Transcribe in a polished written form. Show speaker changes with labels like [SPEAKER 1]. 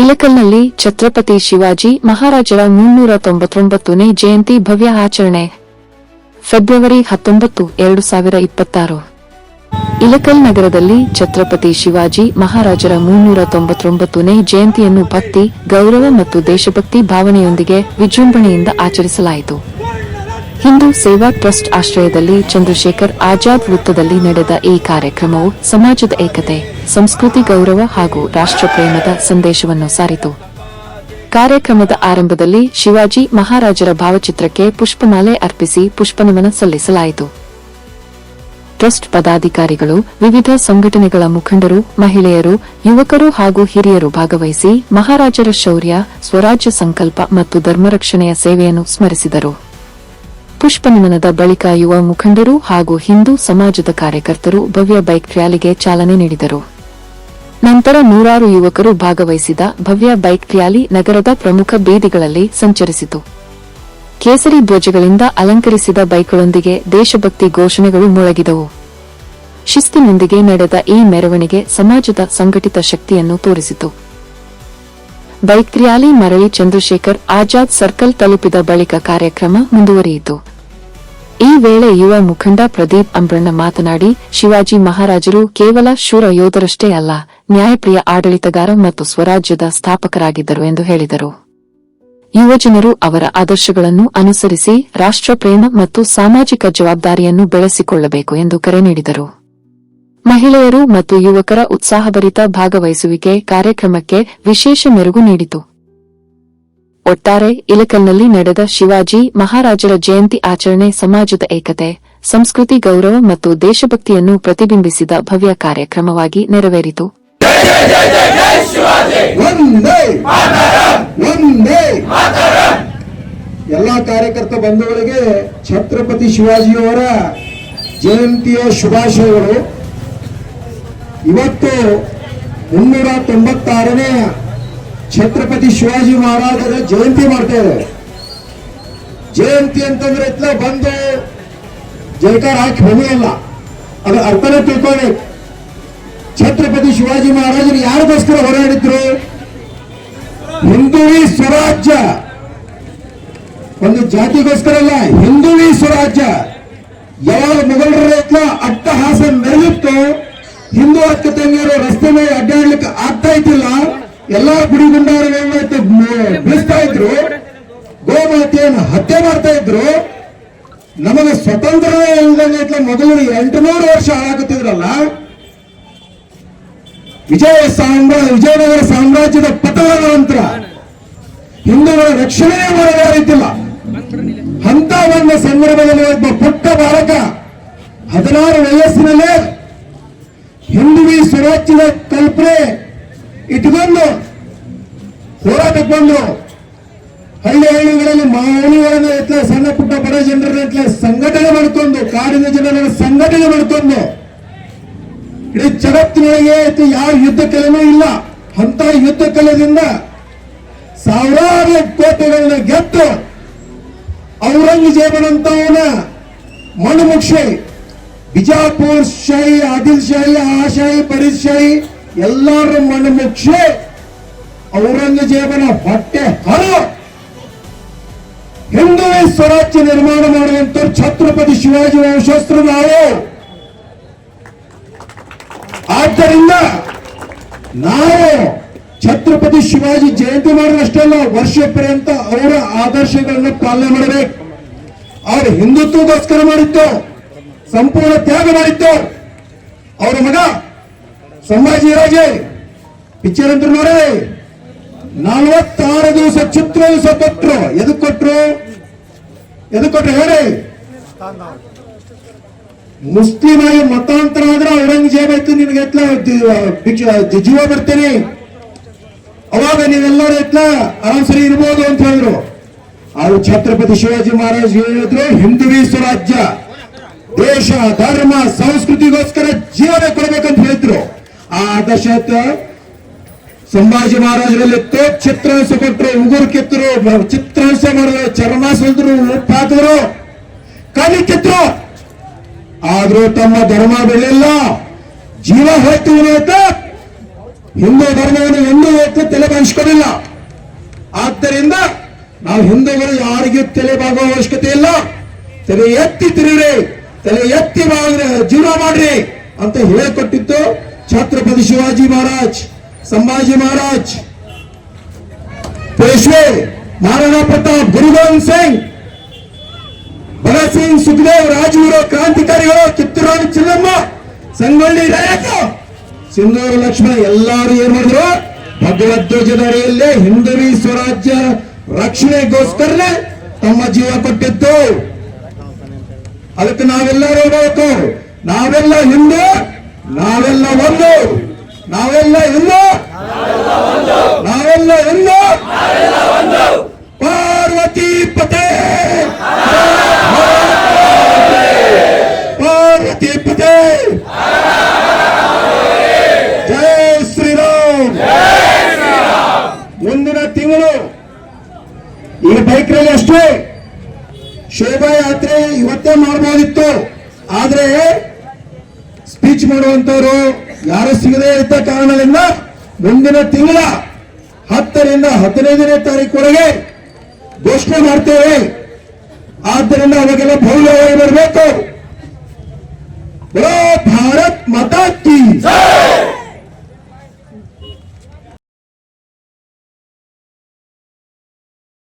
[SPEAKER 1] ಇಳಕಲ್ನಲ್ಲಿ ಛತ್ರಪತಿ ಶಿವಾಜಿ ಮಹಾರಾಜರ 399ನೇ ಜಯಂತಿ ಭವ್ಯ ಆಚರಣೆ ಫೆಬ್ರವರಿ 19, 2026. ಇಳಕಲ್ ನಗರದಲ್ಲಿ ಛತ್ರಪತಿ ಶಿವಾಜಿ ಮಹಾರಾಜರ 399ನೇ ಜಯಂತಿಯನ್ನು ಭಕ್ತಿ, ಗೌರವ ಮತ್ತು ದೇಶಭಕ್ತಿ ಭಾವನೆಯೊಂದಿಗೆ ವಿಜೃಂಭಣೆಯಿಂದ ಆಚರಿಸಲಾಯಿತು. ಹಿಂದೂ ಸೇವಾ ಟ್ರಸ್ಟ್ ಆಶ್ರಯದಲ್ಲಿ ಚಂದ್ರಶೇಖರ್ ಆಜಾದ್ ವೃತ್ತದಲ್ಲಿ ನಡೆದ ಈ ಕಾರ್ಯಕ್ರಮವು ಸಮಾಜದ ಏಕತೆ, ಸಂಸ್ಕೃತಿ ಗೌರವ ಹಾಗೂ ರಾಷ್ಟ್ರಪ್ರೇಮದ ಸಂದೇಶವನ್ನು ಸಾರಿತು. ಕಾರ್ಯಕ್ರಮದ ಆರಂಭದಲ್ಲಿ ಶಿವಾಜಿ ಮಹಾರಾಜರ ಭಾವಚಿತ್ರಕ್ಕೆ ಪುಷ್ಪಮಾಲೆ ಅರ್ಪಿಸಿ ಪುಷ್ಪನಮನ ಸಲ್ಲಿಸಲಾಯಿತು. ಟ್ರಸ್ಟ್ ಪದಾಧಿಕಾರಿಗಳು, ವಿವಿಧ ಸಂಘಟನೆಗಳ ಮುಖಂಡರು, ಮಹಿಳೆಯರು, ಯುವಕರು ಹಾಗೂ ಹಿರಿಯರು ಭಾಗವಹಿಸಿ ಮಹಾರಾಜರ ಶೌರ್ಯ, ಸ್ವರಾಜ್ಯ ಸಂಕಲ್ಪ ಮತ್ತು ಧರ್ಮರಕ್ಷಣೆಯ ಸೇವೆಯನ್ನು ಸ್ಮರಿಸಿದರು. ಪುಷ್ಪನಮನದ ಬಳಿಕ ಯುವ ಮುಖಂಡರು ಹಾಗೂ ಹಿಂದೂ ಸಮಾಜದ ಕಾರ್ಯಕರ್ತರು ಭವ್ಯ ಬೈಕ್ ರ್ಯಾಲಿಗೆ ಚಾಲನೆ ನೀಡಿದರು. ನಂತರ ನೂರಾರು ಯುವಕರು ಭಾಗವಹಿಸಿದ ಭವ್ಯ ಬೈಕ್ ರ್ಯಾಲಿ ನಗರದ ಪ್ರಮುಖ ಬೀದಿಗಳಲ್ಲಿ ಸಂಚರಿಸಿತು. ಕೇಸರಿ ಧ್ವಜಗಳಿಂದ ಅಲಂಕರಿಸಿದ ಬೈಕ್ಗಳೊಂದಿಗೆ ದೇಶಭಕ್ತಿ ಘೋಷಣೆಗಳು ಮೊಳಗಿದವು. ಶಿಸ್ತಿನೊಂದಿಗೆ ನಡೆದ ಈ ಮೆರವಣಿಗೆ ಸಮಾಜದ ಸಂಘಟಿತ ಶಕ್ತಿಯನ್ನು ತೋರಿಸಿತು. ಬೈಕ್ ರ್ಯಾಲಿ ಮರಳಿ ಚಂದ್ರಶೇಖರ್ ಆಜಾದ್ ಸರ್ಕಲ್ ತಲುಪಿದ ಬಳಿಕ ಕಾರ್ಯಕ್ರಮ ಮುಂದುವರಿಯಿತು. ಈ ವೇಳೆ ಯುವ ಮುಖಂಡ ಪ್ರದೀಪ್ ಅಂಬ್ರಣ್ಣ ಮಾತನಾಡಿ, ಶಿವಾಜಿ ಮಹಾರಾಜರು ಕೇವಲ ಶೂರ ಯೋಧರಷ್ಟೇ ಅಲ್ಲ, ನ್ಯಾಯಪ್ರಿಯ ಆಡಳಿತಗಾರ ಮತ್ತು ಸ್ವರಾಜ್ಯದ ಸ್ಥಾಪಕರಾಗಿದ್ದರು ಎಂದು ಹೇಳಿದರು. ಯುವಜನರು ಅವರ ಆದರ್ಶಗಳನ್ನು ಅನುಸರಿಸಿ ರಾಷ್ಟ್ರಪ್ರೇಮ ಮತ್ತು ಸಾಮಾಜಿಕ ಜವಾಬ್ದಾರಿಯನ್ನು ಬೆಳೆಸಿಕೊಳ್ಳಬೇಕು ಎಂದು ಕರೆ ನೀಡಿದರು. ಮಹಿಳೆಯರು ಮತ್ತು ಯುವಕರ ಉತ್ಸಾಹಭರಿತ ಭಾಗವಹಿಸುವಿಕೆ ಕಾರ್ಯಕ್ರಮಕ್ಕೆ ವಿಶೇಷ ಮೆರುಗು ನೀಡಿತು. ಒಟ್ಟಾರೆ ಇಳಕಲ್ನಲ್ಲಿ ನಡೆದ ಶಿವಾಜಿ ಮಹಾರಾಜರ ಜಯಂತಿ ಆಚರಣೆ ಸಮಾಜದ ಏಕತೆ, ಸಂಸ್ಕೃತಿ ಗೌರವ ಮತ್ತು ದೇಶಭಕ್ತಿಯನ್ನು ಪ್ರತಿಬಿಂಬಿಸಿದ ಭವ್ಯ ಕಾರ್ಯಕ್ರಮವಾಗಿ ನೆರವೇರಿತು.
[SPEAKER 2] ಎಲ್ಲಾ ಕಾರ್ಯಕರ್ತ ಬಂಧುಗಳಿಗೆ ಛತ್ರಪತಿ ಶಿವಾಜಿಯವರ ಜಯಂತಿಯ ಶುಭಾಶಯಗಳು. ಇವತ್ತು 396ನೇ ಛತ್ರಪತಿ ಶಿವಾಜಿ ಮಹಾರಾಜರ ಜಯಂತಿ ಮಾಡ್ತಾ ಇದ್ದಾರೆ. ಜಯಂತಿ ಅಂತಂದ್ರೆ ಇತ್ಲ ಬಂದು ಜಯಕಾರ ಹಾಕಿ ಹೋಗಲ್ಲ, ಅದು ಅರ್ಥನೇ ತಿಳ್ಕೋಬೇಕು. ಛತ್ರಪತಿ ಶಿವಾಜಿ ಮಹಾರಾಜರು ಯಾರಿಗೋಸ್ಕರ ಹೋರಾಡಿದ್ರು? ಹಿಂದುವಿ ಸ್ವರಾಜ್ಯ, ಒಂದು ಜಾತಿಗೋಸ್ಕರ ಅಲ್ಲ, ಹಿಂದುವಿ ಸ್ವರಾಜ್ಯ. ಯಾವಾಗ ಮೊಘಲರ ಅಟ್ಟಹಾಸ ಮೆರೆದಿತ್ತು, ಹಿಂದೂ ಅಕ್ಕ ತಂಗಿಯರು ರಸ್ತೆ ಮೇಲೆ ಅಡ್ಡಾಡ್ಲಿಕ್ಕೆ ಆಗ್ತಾ ಇದ್ದಿಲ್ಲ, ಎಲ್ಲಾ ಗುಡಿ ಗುಂಡಾರಗಳನ್ನ ಬಿಡಿಸ್ತಾ ಇದ್ರು, ಗೋಮಾತೆಯನ್ನು ಹತ್ಯೆ ಮಾಡ್ತಾ ಇದ್ರು. ನಮಗೆ ಸ್ವತಂತ್ರ ಇಲ್ದಂಗೆ ಮೊದಲು 800 ವರ್ಷ ಹಾಳಾಗುತ್ತಿದ್ರಲ್ಲ. ವಿಜಯನಗರ ಸಾಮ್ರಾಜ್ಯದ ಪತನದ ನಂತರ ಹಿಂದೂಗಳ ರಕ್ಷಣೆ ಮಾಡಲಾಗಿದ್ದಿಲ್ಲ. ಅಂತ ಒಂದು ಸಂದರ್ಭದಲ್ಲಿ ಒಬ್ಬ ಪುಟ್ಟ ಬಾಲಕ 16 ವಯಸ್ಸಿನಲ್ಲೇ ಹಿಂದುವಿ ಸ್ವರಾಜ್ಯದ ಕಲ್ಪನೆ ಇಟ್ಟುಕೊಂಡು ಹೋರಾಟಕ್ಕೆ ಬಂದು ಹಳ್ಳಿಗಳಲ್ಲಿ ಮಾವಣಿಗಳನ್ನು ಸಣ್ಣ ಪುಟ್ಟ ಬಡ ಜನರನ್ನ ಸಂಘಟನೆ ಮಾಡಿಕೊಂಡು, ಕಾಡಿನ ಜನರನ್ನು ಸಂಘಟನೆ ಮಾಡಿಕೊಂಡು, ಇಡೀ ಜಗತ್ತಿನೊಳಗೆ ಯಾವ ಯುದ್ಧ ಕಲೆನೂ ಇಲ್ಲ ಅಂತ ಯುದ್ಧ ಕಲೆದಿಂದ ಸಾವಿರಾರು ಕೋಟೆಗಳನ್ನ ಗೆದ್ದು ಔರಂಗಜೇಬನಂತವನ ಮಣ್ಣು ಮುಕ್ಷೆ ಬಿಜಾಪುರ್ ಶಾಹಿ, ಆದಿಲ್ ಶಾಹಿ, ಆ ಶಾಹಿ, ಫರೀದ್ ಶಾಹಿ ಎಲ್ಲರ ಮಣ್ಣು ಮುಕ್ಷೆ ಔರಂಗಜೇಬನ ಹೊಟ್ಟೆ ಹರ ಹಿಂದುವಿ ಸ್ವರಾಜ್ಯ ನಿರ್ಮಾಣ ಮಾಡುವಂತ ಛತ್ರಪತಿ ಶಿವಾಜಿ ವಂಶಸ್ಥರು ನಾವು. ಆದ್ದರಿಂದ ನಾವು ಛತ್ರಪತಿ ಶಿವಾಜಿ ಜಯಂತಿ ಮಾಡೋದಷ್ಟೇ ಅಲ್ಲ, ವರ್ಷ ಪರ್ಯಂತ ಅವರ ಆದರ್ಶಗಳನ್ನು ಪಾಲನೆ ಮಾಡಬೇಕು. ಅವರು ಹಿಂದುತ್ವಗೋಸ್ಕರ ಮಾಡಿತ್ತು, ಸಂಪೂರ್ಣ ತ್ಯಾಗ ಮಾಡಿತ್ತು. ಅವರ ಮಗ ಸಂಭಾಜಿ ರಾಜೇ ಪಿಕ್ಚರ್ ಅಂತ ನೋಡಿ 46 ದಿವಸ ಚಿತ್ರಹಿಂಸ ಕೊಟ್ರು. ಎದಕ್ ಕೊಟ್ರು ಹೇಳಿ? ಮುಸ್ಲಿಂ ಆಗಿ ಮತಾಂತರ ಆದ್ರೆ ಔರಂಗಜೇಬ್ ಆಯ್ತು, ನಿನ್ಗೆ ಜೀವ ಬರ್ತೇನೆ, ಅವಾಗ ನೀವೆಲ್ಲರೂ ಆರಾಮ್ ಸರಿ ಇರ್ಬೋದು ಅಂತ ಹೇಳಿದ್ರು. ಆದ್ರೆ ಛತ್ರಪತಿ ಶಿವಾಜಿ ಮಹಾರಾಜ್ ಹೇಳಿದ್ರು, ಹಿಂದುವಿ ಸ್ವರಾಜ್ಯ, ದೇಶ ಧರ್ಮ ಸಂಸ್ಕೃತಿಗೋಸ್ಕರ ಜೀವನ ಕೊಡಬೇಕಂತ ಹೇಳಿದ್ರು. ಆ ಆದರ್ಶ ಸಂಭಾಜಿ ಮಹಾರಾಜರಲ್ಲಿ ಚಿತ್ರಹಿಂಸೆ ಕೊಟ್ಟರು, ಉಗುರು ಕಿತ್ತರು, ಚಿತ್ರಹಿಂಸೆ ಮಾಡಿದ್ರು, ಚರ್ಮ ಸುಲಿದ್ರು, ಉಪ್ಪು ಹಾಕಿದ್ರು, ಕಲಿ ಕಿತ್ತರು. ಆದ್ರೂ ತಮ್ಮ ಧರ್ಮ ಬೆಳೆಯಲ್ಲ, ಜೀವ ಹೋಯ್ತು. ಹಿಂದೂ ಧರ್ಮವನ್ನು ಎಂದೂ ಹೊತ್ತು ತಲೆ ಬಾಗಿಸ್ಕೊಳ್ಳಿಲ್ಲ. ಆದ್ದರಿಂದ ನಾವು ಹಿಂದೂಗಳು ಯಾರಿಗೂ ತಲೆ ಬಾಗುವ ಅವಶ್ಯಕತೆ ಇಲ್ಲ. ತಲೆ ಎತ್ತಿ ತಿರುಗ್ರಿ, ತಲೆ ಎತ್ತಿ ಜೀವನ ಮಾಡ್ರಿ ಅಂತ ಹೇಳಿಕೊಟ್ಟಿತ್ತು ಛತ್ರಪತಿ ಶಿವಾಜಿ ಮಹಾರಾಜ್, ಸಂಭಾಜಿ ಮಹಾರಾಜ್, ಪೇಶ್ವೆ ಮಹಾರಾಣಾ ಪ್ರತಾಪ್, ಗುರು ಗೋವಿಂದ್ ಸಿಂಗ್, ಭಗತ್ ಸಿಂಗ್, ಸುಖದೇವ್, ರಾಜಗುರು, ಕ್ರಾಂತಿಕಾರಿಗಳು, ಕಿತ್ತೂರು ರಾಣಿ ಚೆನ್ನಮ್ಮ, ಸಂಗೊಳ್ಳಿ ರಾಯಣ್ಣ, ಸಿಂಧೂರು ಲಕ್ಷ್ಮಣ ಎಲ್ಲರೂ ಏನ್ ಮಾಡಿದ್ರು? ಭಗವದ್ಧ್ವಜದ ಅಡಿಯಲ್ಲೇ ಹಿಂದುವಿ ಸ್ವರಾಜ್ಯ ರಕ್ಷಣೆಗೋಸ್ಕರನೇ ತಮ್ಮ ಜೀವ ಕೊಟ್ಟಿದ್ದು. ಅದಕ್ಕೆ ನಾವೆಲ್ಲರೂ ಇರಬೇಕು. ನಾವೆಲ್ಲ ಹಿಂದೂ, ನಾವೆಲ್ಲ ಒಂದು, ನಾವೆಲ್ಲ ಹಿಂದೂ, ನಾವೆಲ್ಲ ಹಿಂದೂ. ಪಾರ್ವತಿ ಪತೆ, ಪಾರ್ವತಿ ಪತೆ, ಜೈ ಶ್ರೀರಾಮ್. ಮುಂದಿನ ತಿಂಗಳು ಈಗ ಬೈಕ್ ರ್ಯಾಲಿ ಅಷ್ಟೇ, ಶೋಭಾಯಾತ್ರೆ ಇವತ್ತೇ ಮಾಡಬಹುದಿತ್ತು. ಆದ್ರೆ ಸ್ಪೀಚ್ ಮಾಡುವಂತವರು ಯಾರು ಸಿಗದೇ ಇದ್ದ ಕಾರಣದಿಂದ ಮುಂದಿನ ತಿಂಗಳ 10ರಿಂದ 15ನೇ ತಾರೀಕುವರೆಗೆ ಘೋಷಣೆ ಮಾಡ್ತೇವೆ. ಆದ್ದರಿಂದ ಅವಾಗೆಲ್ಲ ಭವ್ಯವಾಗಿ ಬರಬೇಕು. ಭಾರತ್ ಮಾತಾ ಕಿ ಜೈ.